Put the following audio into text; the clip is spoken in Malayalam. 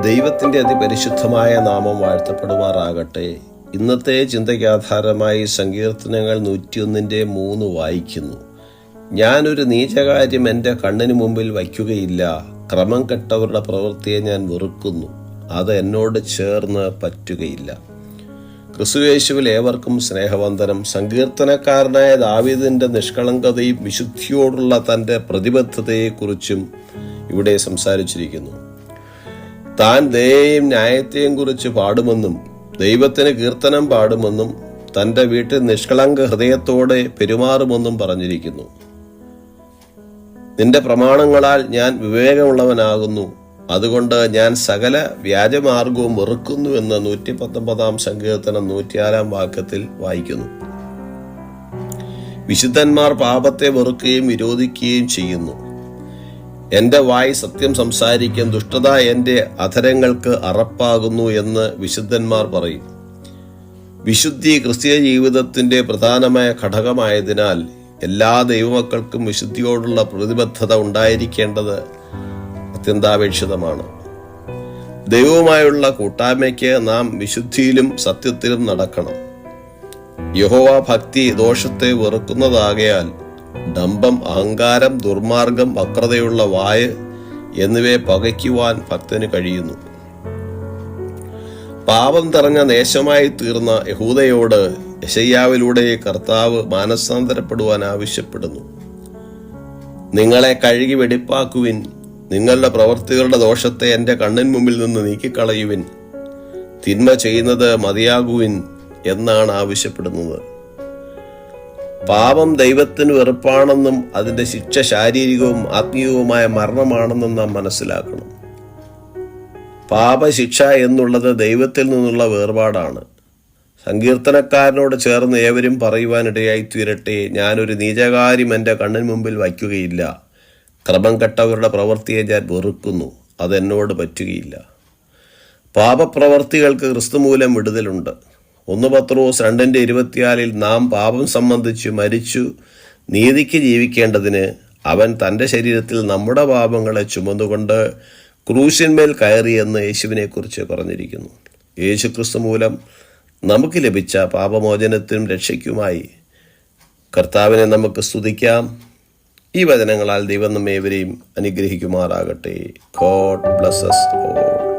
ദൈവത്തിൻ്റെ അതിപരിശുദ്ധമായ നാമം വാഴ്ത്തപ്പെടുമാറാകട്ടെ. ഇന്നത്തെ ചിന്തയ്ക്ക് ആധാരമായി സങ്കീർത്തനങ്ങൾ 101:3 വായിക്കുന്നു. ഞാനൊരു നീചകാര്യം എൻ്റെ കണ്ണിന് മുമ്പിൽ വയ്ക്കുകയില്ല, ക്രമം കെട്ടവരുടെ പ്രവൃത്തിയെ ഞാൻ വെറുക്കുന്നു, അത് എന്നോട് ചേർന്ന് പറ്റുകയില്ല. ക്രിസ്തുയേശുവിൽ ഏവർക്കും സ്നേഹവന്ദനം. സങ്കീർത്തനക്കാരനായ ദാവീദിൻ്റെ നിഷ്കളങ്കതയും വിശുദ്ധിയോടുള്ള തൻ്റെ പ്രതിബദ്ധതയെക്കുറിച്ചും ഇവിടെ സംസാരിച്ചിരിക്കുന്നു. താൻ ദയയെയും ന്യായത്തെയും കുറിച്ച് പാടുമെന്നും ദൈവത്തിന് കീർത്തനം പാടുമെന്നും തൻ്റെ വീട്ടിൽ നിഷ്കളങ്ക ഹൃദയത്തോടെ പെരുമാറുമെന്നും പറഞ്ഞിരിക്കുന്നു. നിന്റെ പ്രമാണങ്ങളാൽ ഞാൻ വിവേകമുള്ളവനാകുന്നു, അതുകൊണ്ട് ഞാൻ സകല വ്യാജമാർഗവും വെറുക്കുന്നു എന്ന് 119 സങ്കീർത്തനം 106 വാക്യത്തിൽ വായിക്കുന്നു. വിശുദ്ധന്മാർ പാപത്തെ വെറുക്കുകയും വിരോധിക്കുകയും ചെയ്യുന്നു. എൻ്റെ വായ് സത്യം സംസാരിക്കും, ദുഷ്ടത എൻ്റെ അധരങ്ങൾക്ക് അറപ്പാകുന്നു എന്ന് വിശുദ്ധന്മാർ പറയും. വിശുദ്ധി ക്രിസ്തീയ ജീവിതത്തിൻ്റെ പ്രധാനമായ ഘടകമായതിനാൽ എല്ലാ ദൈവമക്കൾക്കും വിശുദ്ധിയോടുള്ള പ്രതിബദ്ധത ഉണ്ടായിരിക്കേണ്ടത് അത്യന്താപേക്ഷിതമാണ്. ദൈവവുമായുള്ള കൂട്ടായ്മയ്ക്ക് നാം വിശുദ്ധിയിലും സത്യത്തിലും നടക്കണം. യഹോവ ഭക്തി ദോഷത്തെ വെറുക്കുന്നതാകയാൽ ഡംഭം, അഹങ്കാരം, ദുർമാർഗം, വക്രതയുള്ള വായ് എന്നിവയെ പകയ്ക്കുവാൻ ഭക്തന് കഴിയുന്നു. പാപം നിറഞ്ഞ ദേശമായി തീർന്ന യഹൂദയോട് യെശയ്യാവിലൂടെ കർത്താവ് മാനസാന്തരപ്പെടുവാൻ ആവശ്യപ്പെടുന്നു. നിങ്ങളെ കഴുകി വെടിപ്പാക്കുവിൻ, നിങ്ങളുടെ പ്രവൃത്തികളുടെ ദോഷത്തെ എൻ്റെ കണ്ണിൻ മുമ്പിൽ നിന്ന് നീക്കിക്കളയുവിൻ, തിന്മ ചെയ്യുന്നത് മതിയാകുവിൻ എന്നാണ് ആവശ്യപ്പെടുന്നത്. പാപം ദൈവത്തിന് വെറുപ്പാണെന്നും അതിൻ്റെ ശിക്ഷ ശാരീരികവും ആത്മീയവുമായ മരണമാണെന്നും നാം മനസ്സിലാക്കണം. പാപശിക്ഷ എന്നുള്ളത് ദൈവത്തിൽ നിന്നുള്ള വേർപാടാണ്. സങ്കീർത്തനക്കാരനോട് ചേർന്ന് ഏവരും പറയുവാനിടയായി തീരട്ടെ, ഞാനൊരു നീചകാര്യം എൻ്റെ കണ്ണിന് മുമ്പിൽ വയ്ക്കുകയില്ല, ക്രമം കെട്ടവരുടെ പ്രവൃത്തിയെ ഞാൻ വെറുക്കുന്നു, അതെന്നോട് പറ്റുകയില്ല. പാപപ്രവർത്തികൾക്ക് ക്രിസ്തുമൂലം വിടുതലുണ്ട്. 1 പത്രോസ് 2:24 നാം പാപം സംബന്ധിച്ച് മരിച്ചു നീതിക്ക് ജീവിക്കേണ്ടതിന് അവൻ തൻ്റെ ശരീരത്തിൽ നമ്മുടെ പാപങ്ങളെ ചുമന്നുകൊണ്ട് ക്രൂശിന്മേൽ കയറിയെന്ന് യേശുവിനെ കുറിച്ച് പറഞ്ഞിരിക്കുന്നു. യേശുക്രിസ്തു മൂലം നമുക്ക് ലഭിച്ച പാപമോചനത്തിനും രക്ഷയ്ക്കുമായി കർത്താവിനെ നമുക്ക് സ്തുതിക്കാം. ഈ വചനങ്ങളാൽ ദൈവം നമ്മേവരെയും അനുഗ്രഹിക്കുമാറാകട്ടെ. God bless us all.